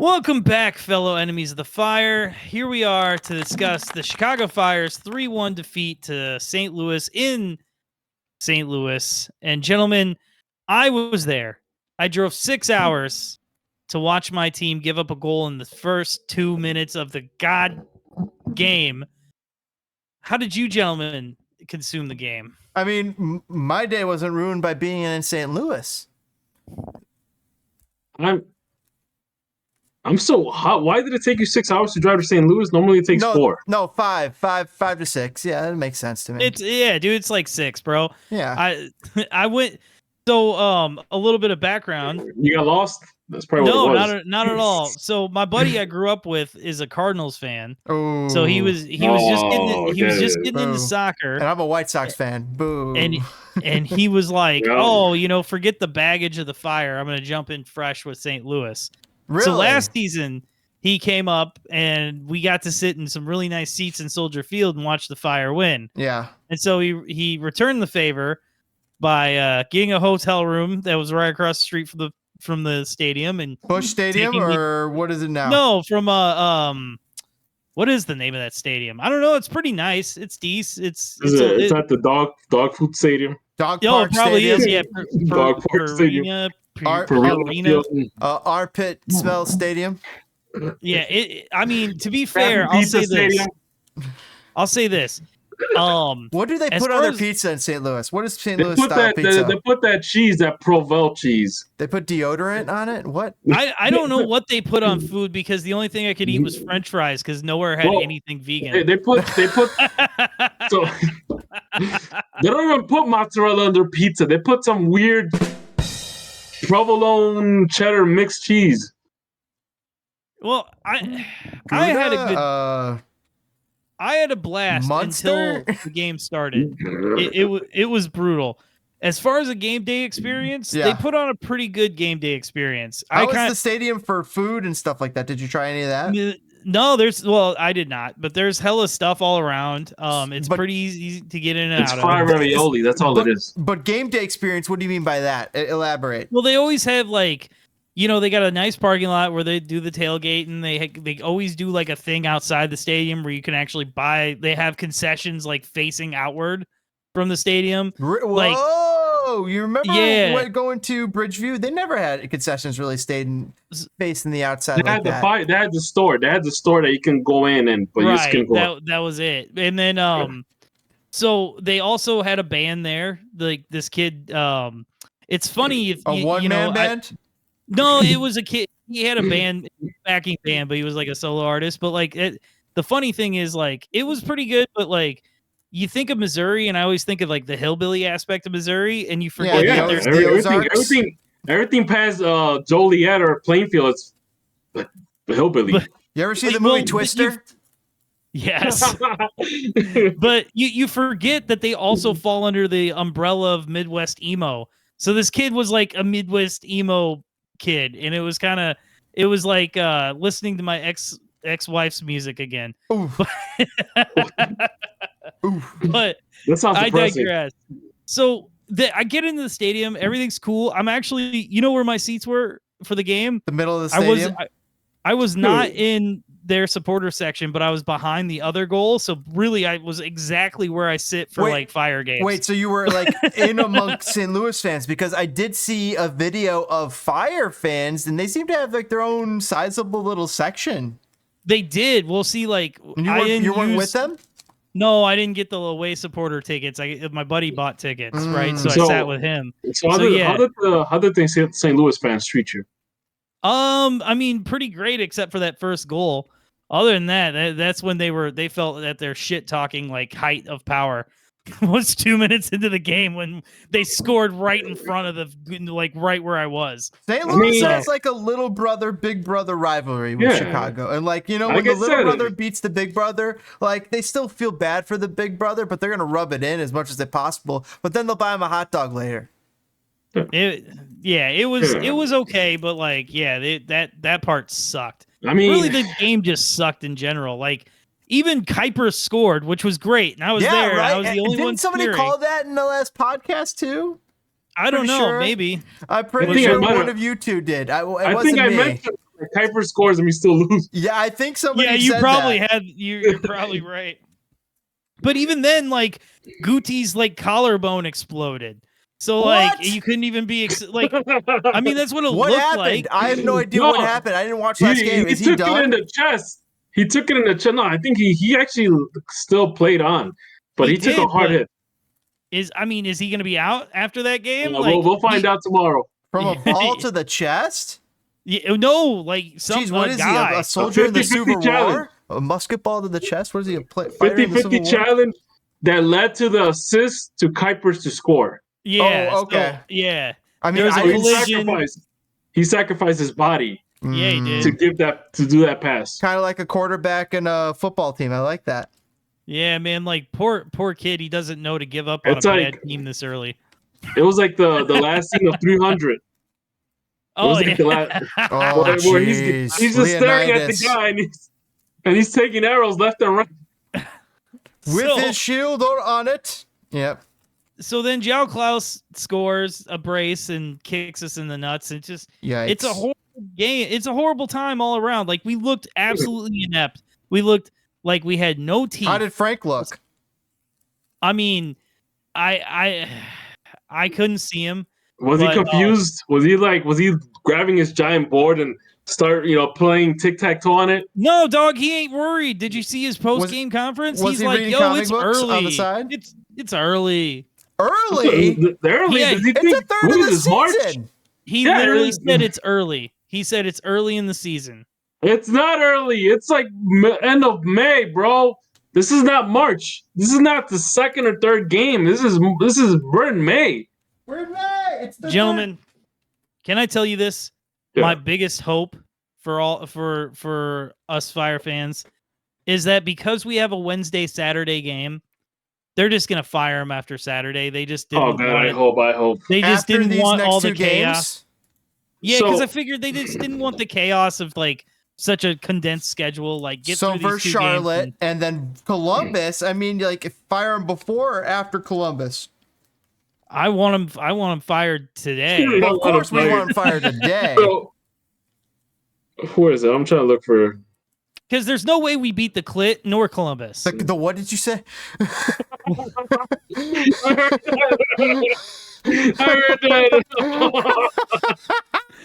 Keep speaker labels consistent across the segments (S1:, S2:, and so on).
S1: Welcome back, fellow enemies of the fire. Here we are to discuss the Chicago Fire's 3-1 defeat to St. Louis in St. Louis. And gentlemen, I was there. I drove 6 hours to watch my team give up a goal in the first 2 minutes of the god game. How did you gentlemen consume the game?
S2: I mean, my day wasn't ruined by being in St. Louis.
S3: I'm so hot. Why did it take you 6 hours to drive to St. Louis? Normally it takes 4.
S2: No, five to 6. Yeah, that makes sense to me.
S1: It's like 6, bro.
S2: Yeah.
S1: I went. So a little bit of background.
S3: You got lost? That's probably what it was.
S1: not at all. So my buddy I grew up with is a Cardinals fan.
S2: Oh.
S1: So he was just getting into soccer.
S2: And I'm a White Sox fan. Boo.
S1: And he was like, "Oh, forget the baggage of the Fire. I'm going to jump in fresh with St. Louis."
S2: Really?
S1: So last season he came up and we got to sit in some really nice seats in Soldier Field and watch the Fire win.
S2: Yeah.
S1: And so he returned the favor by getting a hotel room that was right across the street from the stadium and
S2: Busch Stadium what is it now?
S1: No, from what is the name of that stadium? I don't know. It's pretty nice. It's decent. It's
S3: at the dog food stadium.
S2: Dog Park
S1: probably
S2: Stadium.
S1: is. Yeah,
S3: Dog Park Stadium.
S2: Armpit Smell Stadium.
S1: Yeah, I mean, to be fair, I'll say this.
S2: What do they put on their pizza in St. Louis? What is St. Louis style pizza?
S3: They put that cheese, that Provel cheese.
S2: They put deodorant on it? What?
S1: I don't know what they put on food because the only thing I could eat was French fries because nowhere had anything vegan.
S3: They put so they don't even put mozzarella on their pizza. They put some weird provolone cheddar mixed cheese.
S1: Well, I had a blast until the game started. It was brutal. As far as a game day experience, they put on a pretty good game day experience.
S2: How was the stadium for food and stuff like that? Did you try any of that?
S1: No, I did not, but there's hella stuff all around. It's pretty easy to get in and out of.
S3: It's fried ravioli. That's all it is.
S2: But game day experience, what do you mean by that? Elaborate.
S1: Well, they always have they got a nice parking lot where they do the tailgate, and they always do like a thing outside the stadium where you can actually buy. They have concessions like facing outward from the stadium.
S2: Whoa! You remember going to Bridgeview? They never had concessions really stayed facing the outside.
S3: They had the store. They had the store that you can go in but you just can go.
S1: That was it. And then so they also had a band there. Like this kid. It's funny if
S2: a one-man band.
S1: No, it was a kid. He had a backing band, but he was like a solo artist. But the funny thing is, it was pretty good. But you think of Missouri, and I always think of the hillbilly aspect of Missouri, and you forget that there's
S3: everything past Joliet or Plainfield is the hillbilly.
S2: You ever see the movie Twister?
S1: Yes, but you forget that they also fall under the umbrella of Midwest emo. So this kid was like a Midwest emo kid, and it was like listening to my ex-wife's music again. But
S3: that sounds
S1: I
S3: depressing.
S1: digress. So I get into the stadium, everything's cool. I'm actually, where my seats were for the game?
S2: The middle of the stadium.
S1: I was not in their supporter section, but I was behind the other goal. So really, I was exactly where I sit for Fire games.
S2: Wait, so you were in amongst St. Louis fans? Because I did see a video of Fire fans, and they seem to have their own sizable little section.
S1: They did. We'll see.
S2: You weren't with them?
S1: No, I didn't get the away supporter tickets. My buddy bought tickets, right? So I sat with him.
S3: So how did the St. Louis fans treat you?
S1: I mean, pretty great, except for that first goal. Other than that, that's when they felt that their shit talking height of power was 2 minutes into the game when they scored right in front of right where I was.
S2: St. Louis has a little brother, big brother rivalry with Chicago. And when the little brother beats the big brother, they still feel bad for the big brother, but they're going to rub it in as much as they possible. But then they'll buy him a hot dog later.
S1: It was okay, but that part sucked.
S3: I mean,
S1: really, the game just sucked in general. Even Kuiper scored, which was great, and I was there. Right? And I was the only one.
S2: Didn't somebody call that in the last podcast too?
S1: I don't know. Maybe
S2: I'm pretty sure one of you two did. It wasn't me.
S3: Kuiper scores and we still lose.
S2: Yeah, I think somebody.
S1: Yeah, you
S2: said
S1: probably
S2: that.
S1: had. You're probably right. But even then, like Guti's like collarbone exploded. So like
S2: What?
S1: you couldn't even be like. I mean, that's what it
S2: What
S1: looked
S2: happened?
S1: like.
S2: I have no idea what happened. I didn't watch last game. Is he
S3: took
S2: done?
S3: it in the chest. He took it in the chest. No, I think he actually still played on, but he took a hard hit.
S1: Is he going to be out after that game?
S3: We'll find out tomorrow.
S2: From a ball to the chest?
S1: Yeah, no, like some
S2: Jeez, what is
S1: guy.
S2: he? A soldier in the Civil
S3: challenge.
S2: War? A musket ball to the chest? What is he? A fighter in the Civil
S3: 50-50
S2: War?
S3: challenge that led to the assist to Kuipers to score.
S1: Yeah.
S2: Oh, okay.
S1: So, yeah.
S2: I mean,
S1: There's a collision.
S3: He sacrificed his body.
S1: Yeah, he did.
S3: to do that pass.
S2: Kind of like a quarterback in a football team. I like that.
S1: Yeah, man. Like poor kid. He doesn't know to give up on a bad team this early.
S3: It was like the last scene of 300.
S1: Oh, yeah.
S3: Where he's just staring at the guy and he's taking arrows left and right.
S2: With his shield on it. Yep.
S1: So then João Klaus scores a brace and kicks us in the nuts. It's just, it's a horrible game. It's a horrible time all around. Like we looked absolutely inept. We looked like we had no teeth.
S2: How did Frank look?
S1: I mean, I couldn't see him.
S3: Was he confused? Was he grabbing his giant board and start, playing tic-tac-toe on it?
S1: No, dog, he ain't worried. Did you see his post-game conference?
S2: Was
S1: He's
S2: he
S1: like,
S2: reading
S1: yo,
S2: comic
S1: it's
S2: books
S1: early.
S2: on the side?
S1: It's early.
S2: Early?
S3: Early?
S1: Yeah,
S3: Does he
S2: it's
S3: think,
S2: a third of the season.
S3: March?
S1: He literally said it's early. He said it's early in the season.
S3: It's not early. It's like end of May, bro. This is not March. This is not the second or third game. We're in May.
S2: We're in May. It's the
S1: Gentlemen, can I tell you this? Yeah. My biggest hope for us Fire fans is that because we have a Wednesday Saturday game, they're just gonna fire him after Saturday. They just didn't.
S3: Oh man, I hope.
S1: They just
S2: after
S1: didn't want all the chaos.
S2: Games?
S1: Yeah, because I figured they just didn't want the chaos of like such a condensed schedule. Like get
S2: so
S1: through
S2: for
S1: these 2
S2: Charlotte
S1: games
S2: and then Columbus. I mean, like fire him before or after Columbus.
S1: I want him fired today.
S2: Well, of course, we want him fired today.
S3: So, where is it? I'm trying to look for.
S1: Because there's no way we beat the Clit nor Columbus.
S2: The what did you say?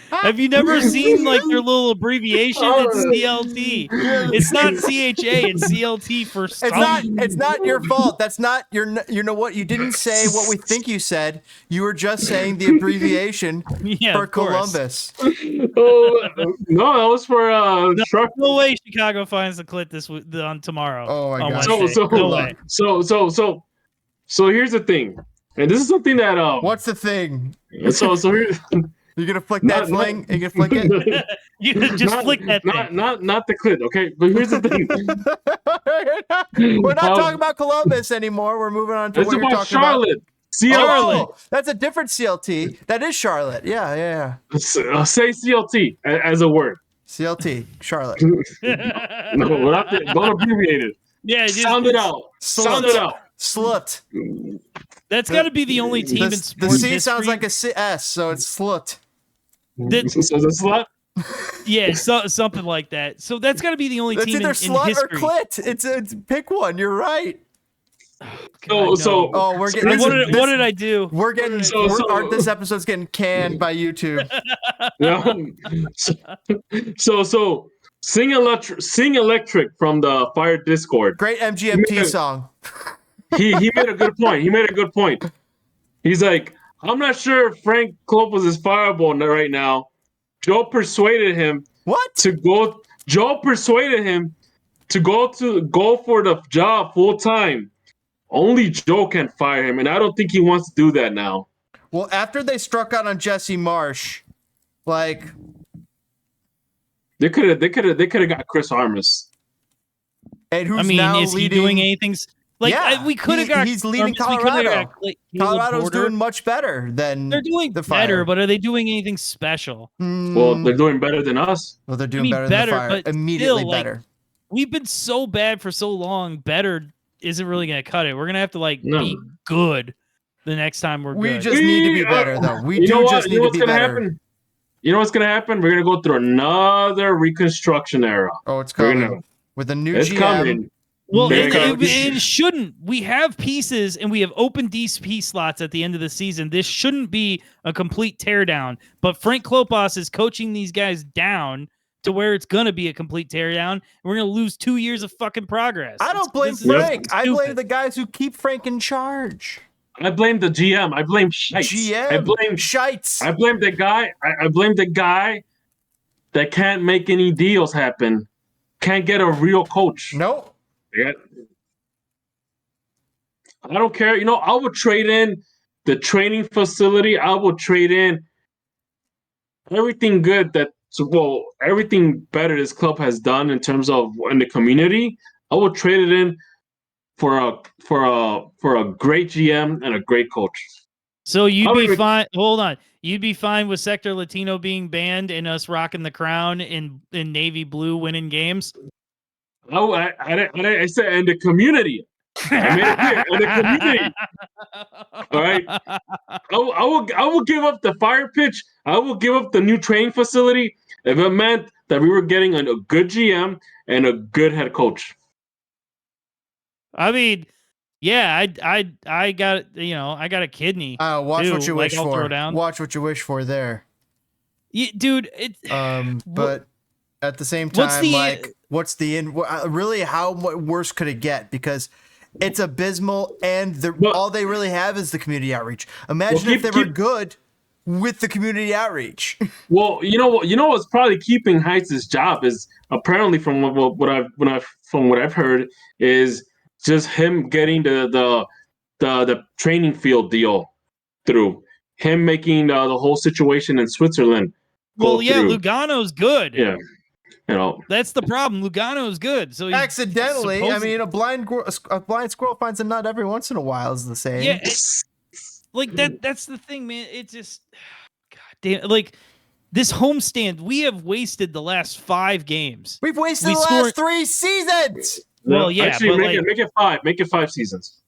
S1: Have you never seen like their little abbreviation? It's CLT. It's not CHA. It's CLT for some.
S2: It's not your fault. That's not your. You know what? You didn't say what we think you said. You were just saying the abbreviation for Columbus.
S3: Oh no, that was for
S1: no way Chicago finds the Clit on tomorrow.
S2: Oh my god.
S3: So here's the thing, and this is something that
S2: What's the thing?
S3: So here's.
S2: You're gonna flick that fling? Are you gonna flick it?
S1: You can just flick that thing.
S3: Not the Clit, okay? But here's the thing.
S2: We're not talking about Columbus anymore. We're moving on to what you're talking
S3: Charlotte.
S2: CLT. Oh, that's a different CLT. That is Charlotte. Yeah.
S3: Say CLT as a word.
S2: CLT, Charlotte.
S3: No, don't abbreviate it.
S1: Yeah,
S3: sound it out. Sound it out.
S2: Slut.
S1: That's got to be the only team in sports
S2: The C
S1: history.
S2: sounds like a S, so it's slut.
S3: So it's a slut?
S1: Yeah, something like that. So that's got to be the only team in history.
S2: It's either slut or clit. It's pick one. You're right.
S3: Oh,
S2: we're getting.
S1: What did I do?
S2: We're getting. This episode's getting canned by YouTube.
S3: So sing electric from the Fire Discord.
S2: Great MGMT song.
S3: He made a good point. He's like, I'm not sure if Frank Lopez is fireable right now. Joe persuaded him to go for the job full time. Only Joe can fire him, and I don't think he wants to do that now.
S2: Well, after they struck out on Jesse Marsh, like
S3: they could have got Chris Armas.
S2: And who's
S1: is
S2: leading?
S1: He doing anything?
S2: We could have got. He's leading Colorado. Colorado's doing much better than
S1: they're doing
S2: the
S1: better,
S2: Fire.
S1: but are they doing anything special?
S3: Well, they're doing better than us.
S2: Well, they're doing better than the Fire.
S1: But
S2: immediately
S1: still,
S2: better.
S1: We've been so bad for so long. Better isn't really going to cut it. We're going to have to be good the next time we're good.
S2: We just need to be better, though. We do just need to be better.
S3: you know what's gonna happen? We're gonna go through another reconstruction era.
S2: Oh, it's coming with a new
S3: it's
S2: GM.
S3: Coming.
S1: Well, it shouldn't. We have pieces and we have open DP slots at the end of the season. This shouldn't be a complete teardown. But Frank Klopas is coaching these guys down to where it's going to be a complete teardown. And we're going to lose 2 years of fucking progress.
S2: I don't blame Frank. I blame the guys who keep Frank in charge.
S3: I blame the GM. I blame Shites.
S2: GM.
S3: I blame
S2: Shites.
S3: I blame the guy. I blame the guy that can't make any deals happen. Can't get a real coach.
S2: Nope.
S3: Yeah. I don't care. You know, I would trade in the training facility. I would trade in everything good everything better this club has done in terms of in the community. I would trade it in for a great GM and a great coach.
S1: So you'd be fine. Hold on. You'd be fine with Sector Latino being banned and us rocking the crown in navy blue winning games?
S3: Oh, I said in the community. I made it clear in the community. All right. I will give up the fire pitch. I will give up the new training facility if it meant that we were getting a good GM and a good head coach.
S1: I mean, yeah, I got I got a kidney.
S2: Watch what you wish for. Watch what you wish for there.
S1: Yeah, dude.
S2: But at the same time, what's the end? Really, how worse could it get? Because it's abysmal, and all they really have is the community outreach. Imagine if they were good with the community outreach.
S3: Well, you know what's probably keeping Heights' job is apparently from what I've heard is just him getting the training field deal through, him making the whole situation in Switzerland.
S1: Well, yeah, through. Lugano's good.
S3: Yeah. You know,
S1: that's the problem. Lugano's good. So
S2: accidentally, I mean, a blind squirrel finds a nut every once in a while is the same.
S1: Yeah, like that. That's the thing, man. It just, God damn, like this homestand. We have wasted the last 5 games.
S2: We've wasted the last 3 seasons.
S1: Well, yeah,
S3: actually, make it 5. Make it 5 seasons.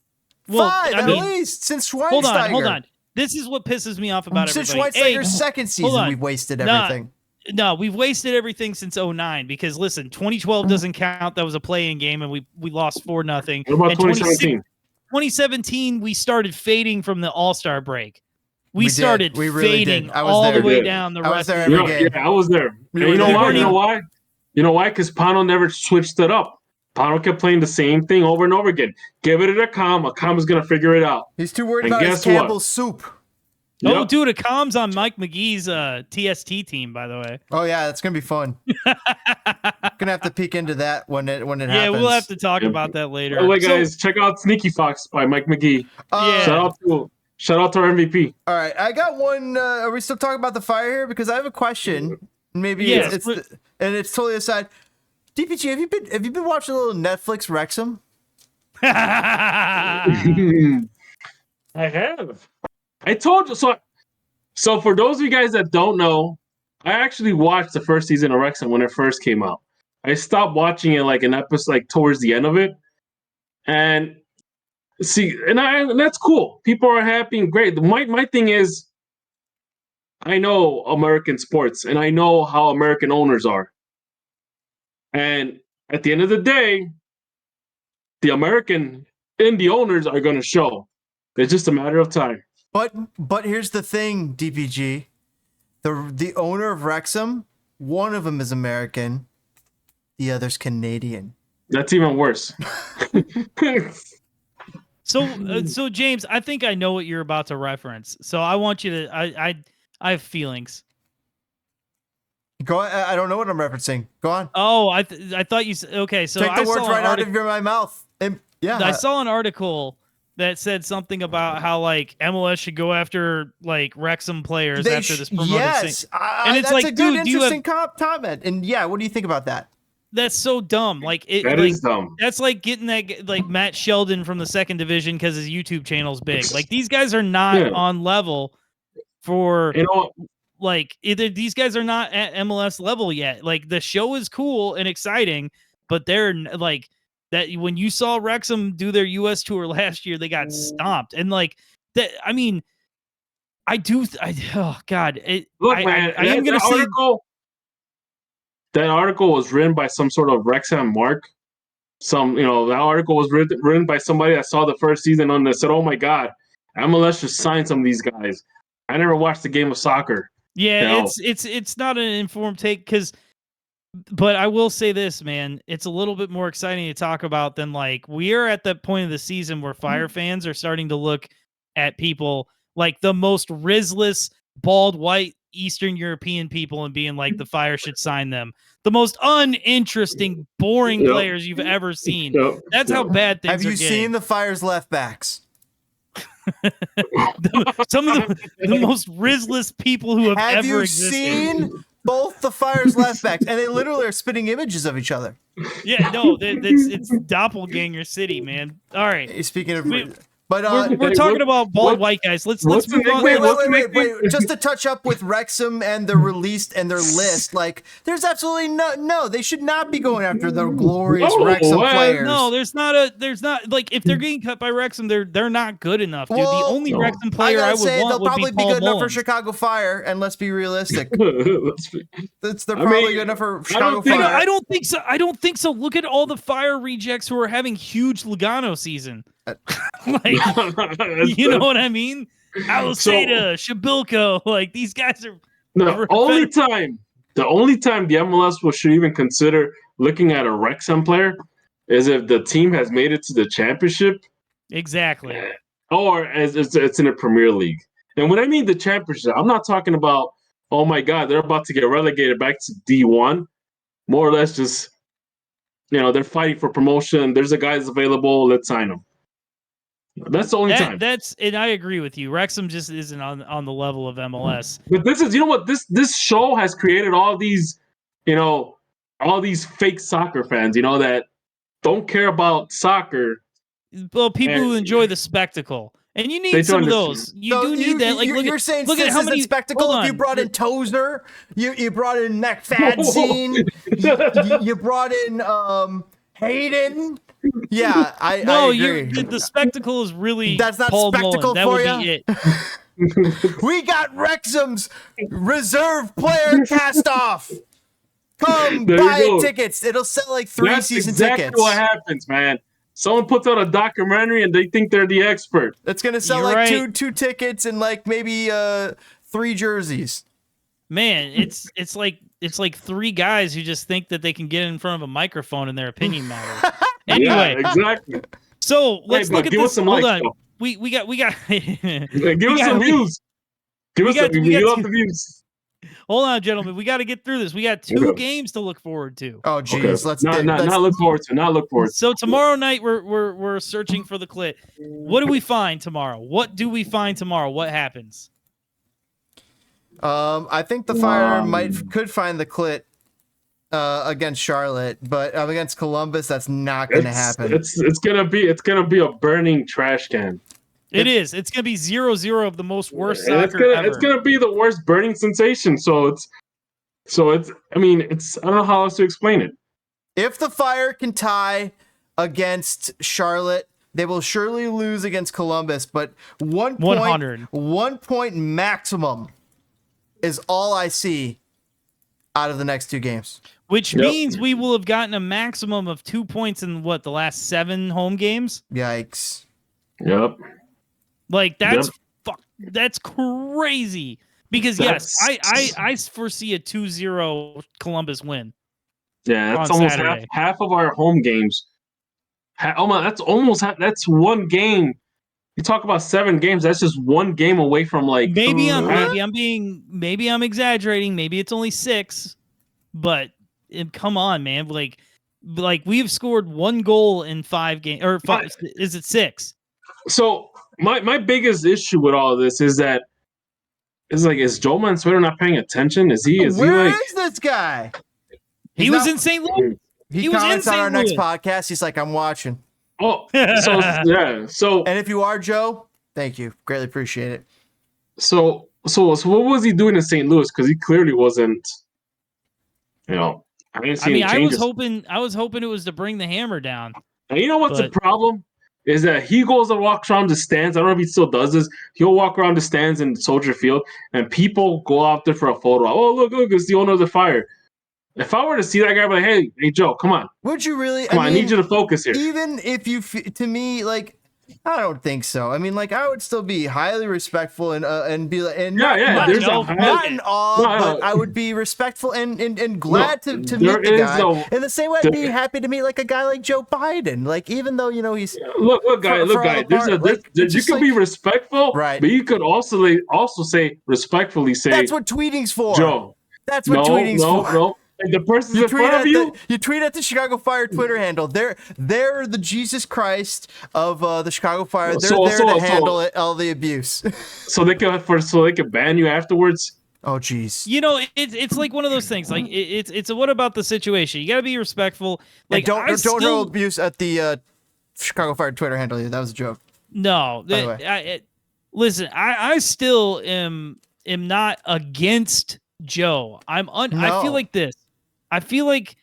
S2: Well, 5 at least since Schweinsteiger.
S1: Hold on. This is what pisses me off about
S2: since
S1: everybody.
S2: Since Schweinsteiger's second season, we've wasted everything.
S1: No, we've wasted everything since 2009 because listen, 2012 doesn't count. That was a play-in game and we lost 4-0.
S3: What about 2017?
S1: 2017, we started fading from the All-Star break. We started
S2: really
S1: fading all the way down the rest of the
S3: game. Yeah, I was there. You know why? You know why? Because Pano never switched it up. Pano kept playing the same thing over and over again. Give it to Akam. Akam is going to figure it out.
S2: He's too worried about his Campbell's soup.
S1: Oh, dude, Akam's on Mike McGee's TST team, by the way.
S2: Oh yeah, that's gonna be fun. Gonna have to peek into that when it happens.
S1: Yeah, we'll have to talk about that later.
S3: Oh, wait, guys, check out Sneaky Fox by Mike McGee. Shout out to our MVP.
S2: All right, I got one. Are we still talking about the fire here? Because I have a question. Maybe and it's totally aside. DPG, have you been watching a little Netflix Wrexham?
S3: I have. I told you so. For those of you guys that don't know, I actually watched the first season of Wrexham when it first came out. I stopped watching it like an episode, like towards the end of it, and that's cool. People are happy and great. My thing is, I know American sports and I know how American owners are, and at the end of the day, the American and the owners are going to show. It's just a matter of time.
S2: But here's the thing, DPG. The owner of Wrexham, one of them is American, the other's Canadian.
S3: That's even worse.
S1: So James, I think I know what you're about to reference. So I want you to. I have feelings.
S2: Go. I don't know what I'm referencing. Go on.
S1: Oh, I thought you said okay. So
S2: take the words right out of my mouth. Yeah,
S1: I saw an article that said something about how like MLS should go after like Wrexham players after this promoted.
S2: Yes,
S1: and it's
S2: that's
S1: like,
S2: a good,
S1: dude,
S2: interesting comment. And yeah, what do you think about that?
S1: That's so dumb. Like
S3: that is dumb.
S1: That's like getting that like Matt Sheldon from the 2nd division because his YouTube channel's big. Like these guys are not on level for like either these guys are not at MLS level yet. Like the show is cool and exciting, but they're like. That when you saw Wrexham do their U.S. tour last year, they got stomped. And like that, I mean, I do. Oh God!
S3: Look, man,
S1: I am gonna say
S3: that article was written by some sort of Wrexham mark. That article was written by somebody that saw the first season on this, said, "Oh my God, MLS should sign some of these guys." I never watched a game of soccer.
S1: Yeah, it's not an informed take but I will say this, man, it's a little bit more exciting to talk about than like we're at that point of the season where Fire fans are starting to look at people like the most rizless, bald, white, Eastern European people and being like the Fire should sign them. The most uninteresting, boring players you've ever seen. That's how bad things are getting.
S2: Have you seen the Fire's left backs?
S1: Some of the most rizless people who have ever existed.
S2: Have you seen both the Fire's left backs? And they literally are spitting images of each other.
S1: Yeah, no, it's Doppelganger City, man. All right.
S2: Speaking of... But
S1: we're talking about bald white guys. Let's move on.
S2: Wait. Just to touch up with Wrexham and the released and their list, like there's absolutely no. They should not be going after the glorious Wrexham players.
S1: No, there's not like if they're getting cut by Wrexham, they're not good enough, dude. The only Wrexham player I would want
S2: they'll
S1: would
S2: probably
S1: be
S2: be
S1: Paul
S2: good enough for
S1: Mullins.
S2: Chicago Fire, and let's be realistic. They're probably good enough for Chicago Fire.
S1: I don't think so. I don't think so. Look at all the Fire rejects who are having huge Lugano season. Like, you know what I mean? Alceda, Shabilko, like these guys are.
S3: The only time the MLS should even consider looking at a Wrexham player is if the team has made it to the championship.
S1: Exactly.
S3: Or as it's in a Premier League. And when I mean the championship, I'm not talking about, oh my God, they're about to get relegated back to D1. More or less just, they're fighting for promotion. There's a guy that's available. Let's sign him. That's the only time.
S1: And I agree with you. Wrexham just isn't on the level of MLS.
S3: But this is, this show has created all these fake soccer fans, that don't care about soccer.
S1: Well, people who enjoy the spectacle. And you need some of those. You do need that. Like,
S2: you're saying look at how many spectacle. If you brought in Tozer, you brought in McFadzean, you brought in Hayden. Yeah, I agree.
S1: The spectacle is really
S2: that's not
S1: Paul
S2: spectacle
S1: Mullen.
S2: for you.
S1: That would be
S2: it. We got Wrexham's reserve player cast off. Come buy tickets. It'll sell like 3 season
S3: exactly
S2: tickets.
S3: What happens, man? Someone puts out a documentary and they think they're the expert.
S2: It's gonna sell two tickets and like maybe 3 jerseys.
S1: Man, it's like 3 guys who just think that they can get in front of a microphone and their opinion matters. Anyway,
S3: yeah, exactly.
S1: So let's look at this. Hold on. We got.
S3: Give us some views. Give us some views.
S1: Hold on, gentlemen. We got to get through this. We got 2 games to look forward to.
S2: Oh, geez.
S3: Let's not look forward to. Not look forward to.
S1: So tomorrow night we're searching for the clit. What do we find tomorrow? What happens?
S2: I think the Fire could find the clit against Charlotte, but against Columbus, that's not going to happen.
S3: It's gonna be a burning trash can.
S1: It is. It's gonna be 0-0 of the most worst soccer ever.
S3: It's gonna be the worst burning sensation. So it's. I don't know how else to explain it.
S2: If the Fire can tie against Charlotte, they will surely lose against Columbus. But 1 point maximum is all I see out of the next 2 games.
S1: Which means we will have gotten a maximum of 2 points in the last 7 home games?
S2: Yikes.
S3: Yep.
S1: Like that's crazy. Because I foresee a 2-0 Columbus win.
S3: Yeah, that's almost half of our home games. That's 1 game. You talk about 7 games. That's just 1 game away from like.
S1: Maybe I'm exaggerating. Maybe it's only 6, but come on, man. Like we've scored 1 goal in 5 games, or 5, is it 6?
S3: So my biggest issue with all of this is that is Joel Mansueto not paying attention?
S2: Where is this guy?
S1: He was in St. Louis.
S2: He comments on our next podcast. He's like, I'm watching.
S3: Oh, so yeah. So
S2: and if you are Joe, thank you. Greatly appreciate it.
S3: So what was he doing in St. Louis? Because he clearly wasn't. I didn't see any changes.
S1: I was hoping it was to bring the hammer down.
S3: And you know what's the problem? is that he goes and walks around the stands. I don't know if he still does this. He'll walk around the stands in Soldier Field, and people go out there for a photo. Oh, look, it's the owner of the Fire. If I were to see that guy, I'd be like, hey, Joe, come on.
S2: Would you really?
S3: Come on, I need you to focus here.
S2: Even if you, to me, like, I don't think so. I mean, like, I would still be highly respectful and be like, and not in awe, but I would be respectful and glad to meet the guy. In the same way, I'd be happy to meet like a guy like Joe Biden. Like, even though he's
S3: look, guy. You can be respectful,
S2: right?
S3: But you could also say respectfully say
S2: that's what tweeting's for,
S3: Joe.
S2: That's what tweeting's for.
S3: No. And the person's in front of you.
S2: You tweet at the Chicago Fire Twitter handle. They're the Jesus Christ of the Chicago Fire. They're there to handle all the abuse.
S3: so they can ban you afterwards.
S2: Oh, geez.
S1: You know, it's like one of those things. Like it's a what about the situation? You got to be respectful. Like
S2: don't handle abuse at the Chicago Fire Twitter handle. That was a joke.
S1: No, listen. I still am not against Joe. I feel like this. I feel like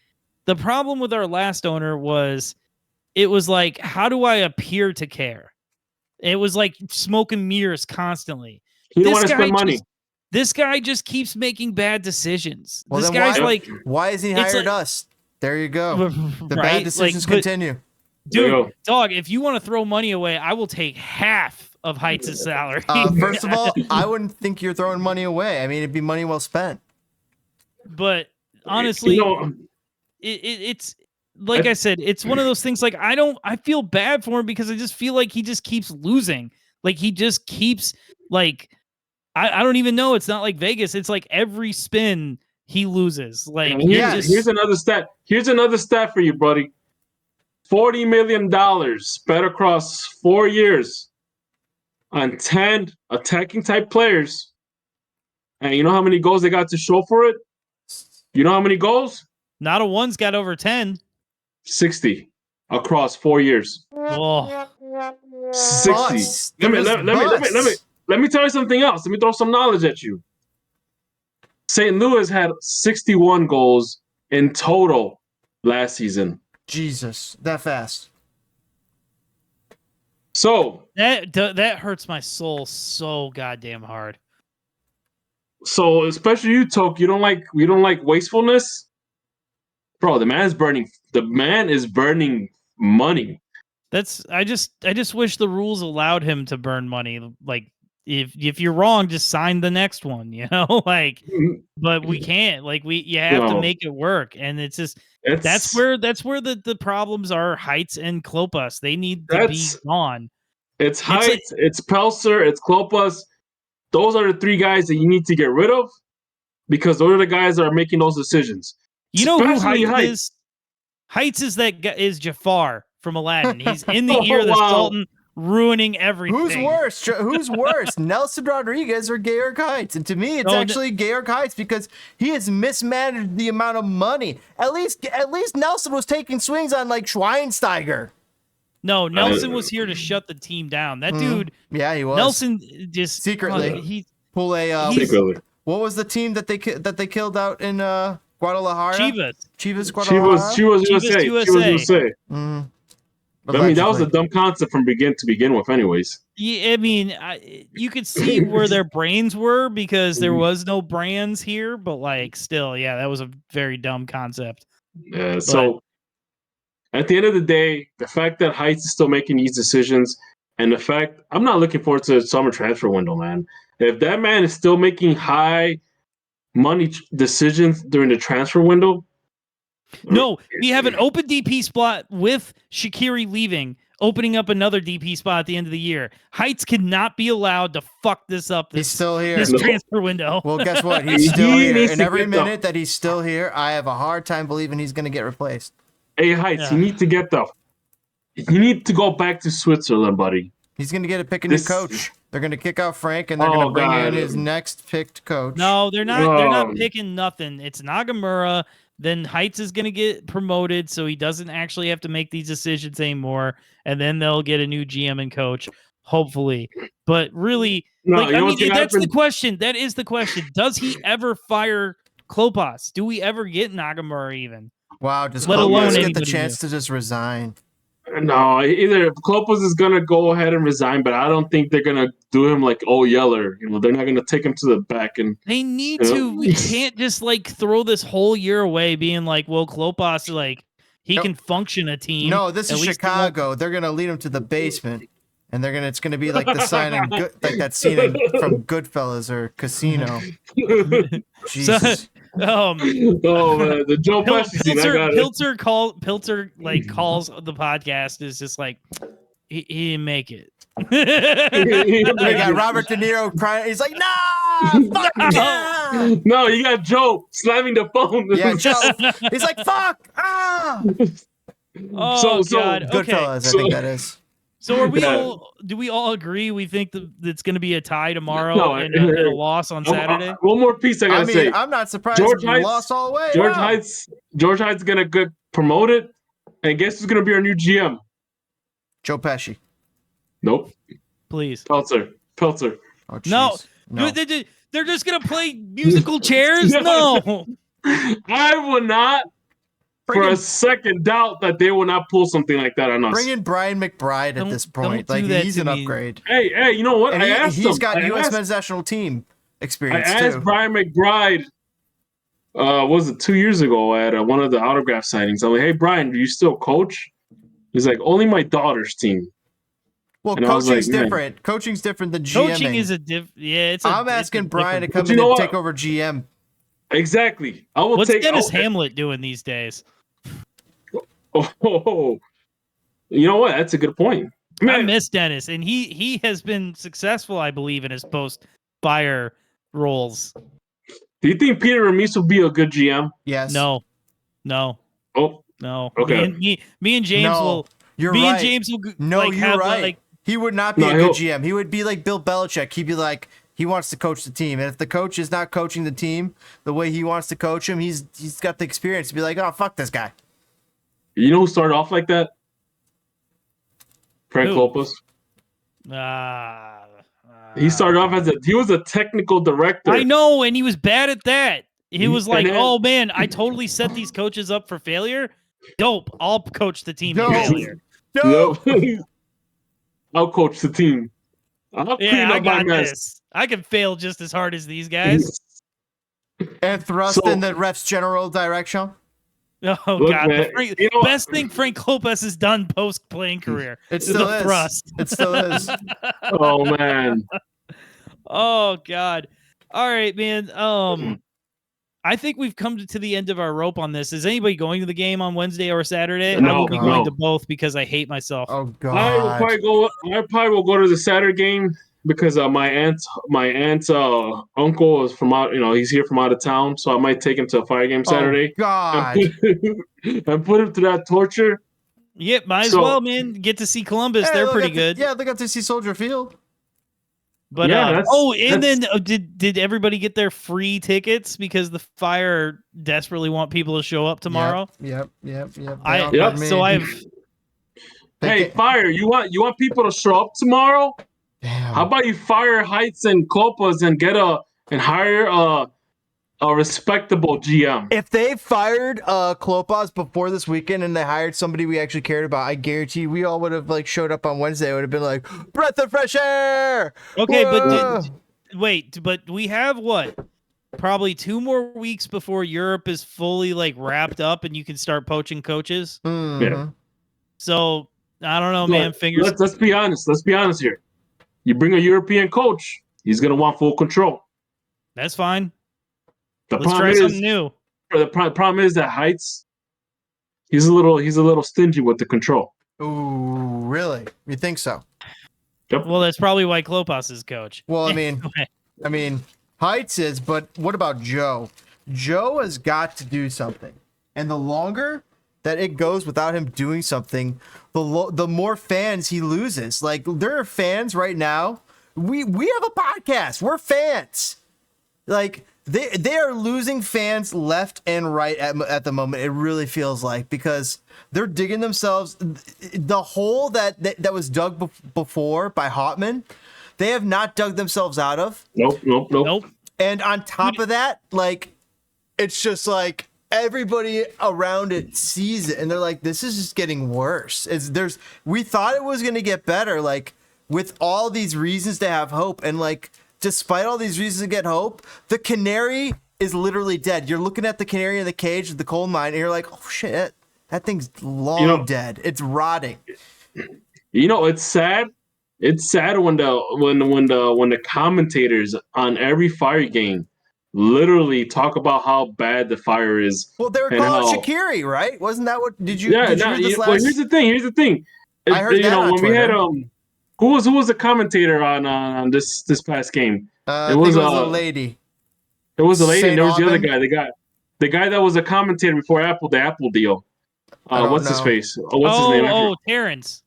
S1: the problem with our last owner was it was like, how do I appear to care? It was like smoke and mirrors constantly.
S3: He don't want to spend money.
S1: This guy just keeps making bad decisions.
S2: Well,
S1: this guy's
S2: why has he hired us? There you go. The bad decisions continue.
S1: Dude, dog, if you want to throw money away, I will take half of Heights' salary.
S2: First of all, I wouldn't think you're throwing money away. I mean, it'd be money well spent.
S1: But honestly, it's like I said, it's one of those things. Like I feel bad for him because I just feel like he just keeps losing. Like he just keeps like I don't even know. It's not like Vegas. It's like every spin he loses. Like
S3: here's another stat. Here's another stat for you, buddy. $40 million spread across 4 years on 10 attacking type players. And you know how many goals they got to show for it? You know how many goals?
S1: Not a one's got over 10.
S3: 60 across 4 years.
S1: Oh.
S3: 60. Let me tell you something else. Let me throw some knowledge at you. St. Louis had 61 goals in total last season.
S2: Jesus, that fast.
S1: So that hurts my soul so goddamn hard.
S3: So especially you, Toke, you don't like wastefulness, bro. The man is burning money.
S1: I just wish the rules allowed him to burn money. Like if you're wrong, just sign the next one, you know? Like, but we can't. Like you have to make it work, and it's just that's where the problems are. Heights and Klopas, they need to be gone.
S3: It's Heights, it's Pelser, it's Klopas. Those are the three guys that you need to get rid of because those are the guys that are making those decisions.
S1: You know who Heights is? Heights is that guy, is Jafar from Aladdin. He's in the ear of the Sultan, ruining everything.
S2: Who's worse, Nelson Rodriguez or Georg Heights? And to me, it's actually Georg Heights because he has mismanaged the amount of money. At least Nelson was taking swings on like Schweinsteiger.
S1: No, Nelson was here to shut the team down. That dude.
S2: Yeah, he was.
S1: Nelson just
S2: secretly
S1: he
S2: pull a. What was the team that they killed out in Guadalajara? Chivas Guadalajara.
S3: She was USA. But I mean, that was a dumb concept from begin with, anyways.
S1: Yeah, I mean, you could see where their brains were because there was no brands here, but like, still, yeah, that was a very dumb concept.
S3: Yeah. So at the end of the day, the fact that Heights is still making these decisions, and the fact I'm not looking forward to the summer transfer window, man. If that man is still making high money decisions during the transfer window.
S1: No, we have an open DP spot with Shaqiri leaving, opening up another DP spot at the end of the year. Heights cannot be allowed to fuck this up.
S2: He's still here.
S1: This transfer window.
S2: Well, guess what? He's still here. And every minute that he's still here, I have a hard time believing he's going to get replaced.
S3: Hey, Heights, you need to go back to Switzerland, buddy.
S2: He's going to get a pick a new coach. They're going to kick out Frank, and they're going to bring in his next picked coach.
S1: No, they're not. They're not picking nothing. It's Nagamura. Then Heights is going to get promoted, so he doesn't actually have to make these decisions anymore. And then they'll get a new GM and coach, hopefully. But really, that's the question. That is the question. Does he ever fire Klopas? Do we ever get Nagamura even?
S2: Wow, does Klopas get the chance to just resign?
S3: No, either Klopas is gonna go ahead and resign, but I don't think they're gonna do him like Yeller. They're not gonna take him to the back and.
S1: They need to. We can't just like throw this whole year away, being like, "Well, Klopas, like he can function a team."
S2: No, this is Chicago. They're gonna lead him to the basement, and it's gonna be like the sign in like that scene from Goodfellas or Casino. Jesus.
S3: Oh man, the Joe Pesci scene.
S1: Pilter like calls the podcast is just like he didn't make it.
S2: We got Robert De Niro crying. He's like, "No, fuck no!"
S3: No, you got Joe slamming the phone.
S2: Yeah, Joe. He's like, "Fuck!" Ah.
S1: Oh God.
S2: Goodfellas, I think that is.
S1: So are we all? Do we all agree? We think that it's going to be a tie tomorrow and a loss on Saturday.
S3: One more piece I gotta say.
S2: I'm not surprised. George Heights lost all the way.
S3: George Heights gonna get promoted, and guess who's gonna be our new GM?
S2: Joe Pesci.
S3: Nope.
S1: Please.
S3: Peltzer.
S2: Oh,
S1: no. They're just gonna play musical chairs. No.
S3: I would not. For a second doubt that they will not pull something like that on us.
S2: Bring in Brian McBride at this point. Like he's an upgrade.
S3: Hey, you know what?
S2: And he's got U.S. men's national team experience too.
S3: I asked Brian McBride, was it 2 years ago at one of the autograph signings? I'm like, hey Brian, do you still coach? He's like, only my daughter's team.
S2: Well, coaching's different. Man. Coaching's different than GMing.
S1: Coaching is a
S2: I'm asking Brian to come in and take over GM.
S3: Exactly.
S1: What's Dennis Hamlet doing these days?
S3: Oh, you know what? That's a good point.
S1: Man. I miss Dennis, and he has been successful, I believe, in his post-fire roles.
S3: Do you think Peter Remis will be a good GM?
S2: Yes.
S1: No.
S3: Oh.
S1: No.
S3: Okay.
S1: Me and James will.
S2: You're
S1: me
S2: right.
S1: and James will.
S2: No, you're right. He would not be a good GM. He would be like Bill Belichick. He'd be like, he wants to coach the team, and if the coach is not coaching the team the way he wants to coach him, he's got the experience to be like, oh, fuck this guy.
S3: You know who started off like that? Frank Klopas. He started off he was a technical director.
S1: I know, and he was bad at that. He was like, oh man, I totally set these coaches up for failure. Dope. I'll coach the team to failure.
S3: No. I'll coach the team. I'll clean up my mess.
S1: This. I can fail just as hard as these guys.
S2: And thrust in the ref's general direction.
S1: Oh, look, God. The best thing Frank Klopas has done post-playing career is the thrust.
S2: It still is.
S3: Oh, man.
S1: Oh, God. All right, man. I think we've come to the end of our rope on this. Is anybody going to the game on Wednesday or Saturday?
S3: No,
S1: I will be going to both because I hate myself.
S2: Oh, God.
S3: I probably will go to the Saturday game because my aunt's uncle is from out. He's here from out of town, so I might take him to a Fire game Saturday.
S2: Oh, God.
S3: And put him through that torture.
S1: Yep, might as well, man. Get to see Columbus. They're pretty good.
S2: They got to see Soldier Field.
S1: But did everybody get their free tickets because the Fire desperately want people to show up tomorrow?
S2: Yep.
S3: Hey, Fire, you want people to show up tomorrow?
S2: Damn.
S3: How about you fire Heights and Klopas and hire a respectable GM?
S2: If they fired Klopas before this weekend and they hired somebody we actually cared about, I guarantee we all would have showed up on Wednesday. It would have been like, breath of fresh air.
S1: Okay, but we have what? Probably 2 more weeks before Europe is fully wrapped up and you can start poaching coaches.
S2: Mm-hmm.
S3: Yeah.
S1: So I don't know, man.
S3: Let's be honest. Let's be honest here. You bring a European coach, he's gonna want full control.
S1: That's fine.
S3: Let's
S1: try something new.
S3: The problem is that Heights, he's a little stingy with the control.
S2: Ooh, really? You think so?
S3: Yep.
S1: Well, that's probably why Klopas is coach.
S2: Well, I mean, Heights is, but what about Joe? Joe has got to do something, and the longer that it goes without him doing something, the more fans he loses. There are fans right now. We have a podcast. We're fans. They are losing fans left and right at the moment. It really feels like, because they're digging themselves the hole that was dug before by Hotman. They have not dug themselves out of.
S3: Nope.
S1: Nope.
S2: And on top of that, it's just everybody around it sees it and they're like, this is just getting worse. We thought it was going to get better, like with all these reasons to have hope. And like, despite all these reasons to get hope, the canary is literally dead. You're looking at the canary in the cage of the coal mine and you're like, oh shit, that thing's long dead. It's rotting.
S3: It's sad. It's sad when the commentators on every Fire game literally talk about how bad the Fire is.
S2: Well, they were calling Shaqiri, right? Wasn't that what? Did you?
S3: Yeah.
S2: Did you read this last?
S3: Well, here's the thing.
S2: I heard that on
S3: when
S2: Twitter.
S3: we had who was the commentator on this past game?
S2: It was a lady.
S3: It was a lady, and there was the other
S2: Aubin?
S3: guy. The guy that was a commentator before the Apple deal. What's his face? What's his name?
S1: Oh, Terrence.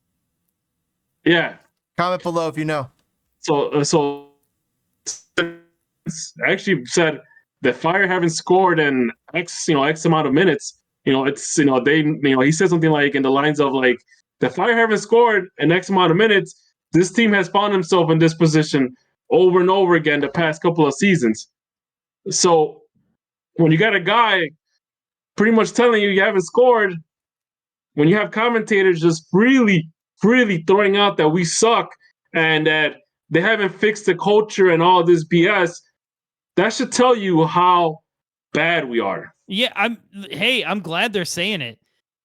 S3: Yeah.
S2: Comment below if you know.
S3: So actually said the Fire haven't scored in X amount of minutes. He said something like in the lines of like, the Fire haven't scored in X amount of minutes. This team has found himself in this position over and over again the past couple of seasons. So when you got a guy pretty much telling you haven't scored, when you have commentators just freely throwing out that we suck and that they haven't fixed the culture and all this BS, that should tell you how bad we are.
S1: Yeah, I'm glad they're saying it.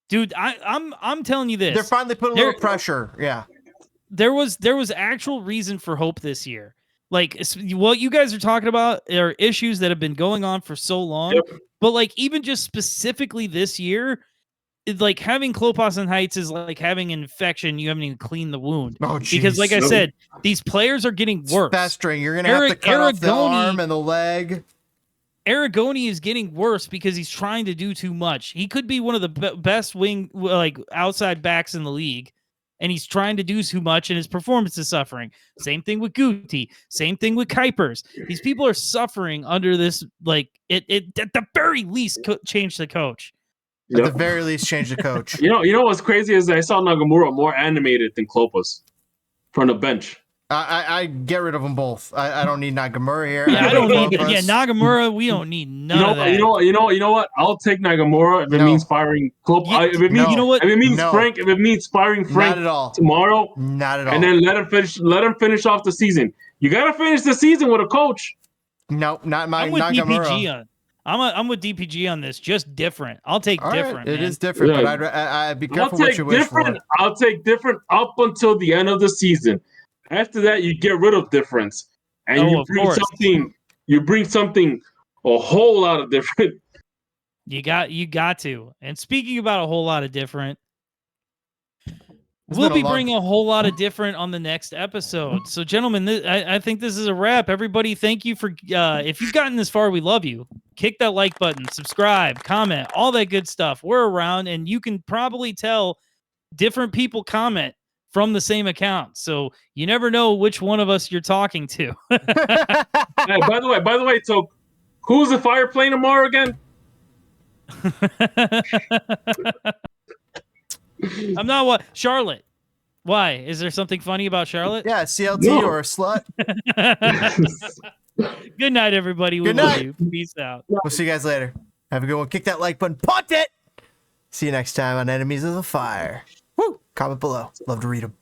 S1: Dude, I'm telling you this.
S2: They're finally putting a little pressure. Yeah.
S1: There was actual reason for hope this year. Like what you guys are talking about are issues that have been going on for so long. Yep. But like even just specifically this year, like having Klopas and Heights is like having an infection. You haven't even cleaned the wound.
S2: Oh,
S1: because like I said, these players are getting worse.
S2: Festering. You're gonna have to cut off the arm and the leg.
S1: Aragoni is getting worse because he's trying to do too much. He could be one of the best wing, like outside backs in the league, and he's trying to do too much, and his performance is suffering. Same thing with Guti. Same thing with Kuipers. These people are suffering under this. Like it at the very least, change the coach.
S2: At the very least, change the coach.
S3: You know what's crazy is I saw Nagamura more animated than Klopas from the bench.
S2: I get rid of them both. I don't need Nagamura here.
S1: Yeah, I don't need. Yeah, Nagamura. We don't need none of that.
S3: You know what? I'll take Nagamura if it means firing Klopas. If it means If it means Frank. If it means firing Frank tomorrow.
S2: Not at all.
S3: And then let him finish off the season. You gotta finish the season with a coach.
S2: No, not my.
S1: I'm with
S2: Nagamura.
S1: DPG on. I'm with DPG on this. Just different. I'll take different.
S2: It is different, but I'd be careful what you wish for.
S3: I'll take different up until the end of the season. After that, you get rid of difference, and you bring something a whole lot of different.
S1: You got to. And speaking about a whole lot of different, we'll be bringing a whole lot of different on the next episode. So, gentlemen, I think this is a wrap. Everybody, thank you for if you've gotten this far, we love you. Kick that like button, subscribe, comment, all that good stuff. We're around, and you can probably tell different people comment from the same account, so you never know which one of us you're talking to.
S3: Hey, by the way, so who's the Fire playing tomorrow again?
S1: I'm not what Charlotte. Why? Is there something funny about Charlotte?
S2: Yeah, CLT or a slut.
S1: Good night, everybody. We love you. Peace out.
S2: We'll see you guys later. Have a good one. Kick that like button. Punt it. See you next time on Enemies of the Fire. Woo! Comment below. Love to read them.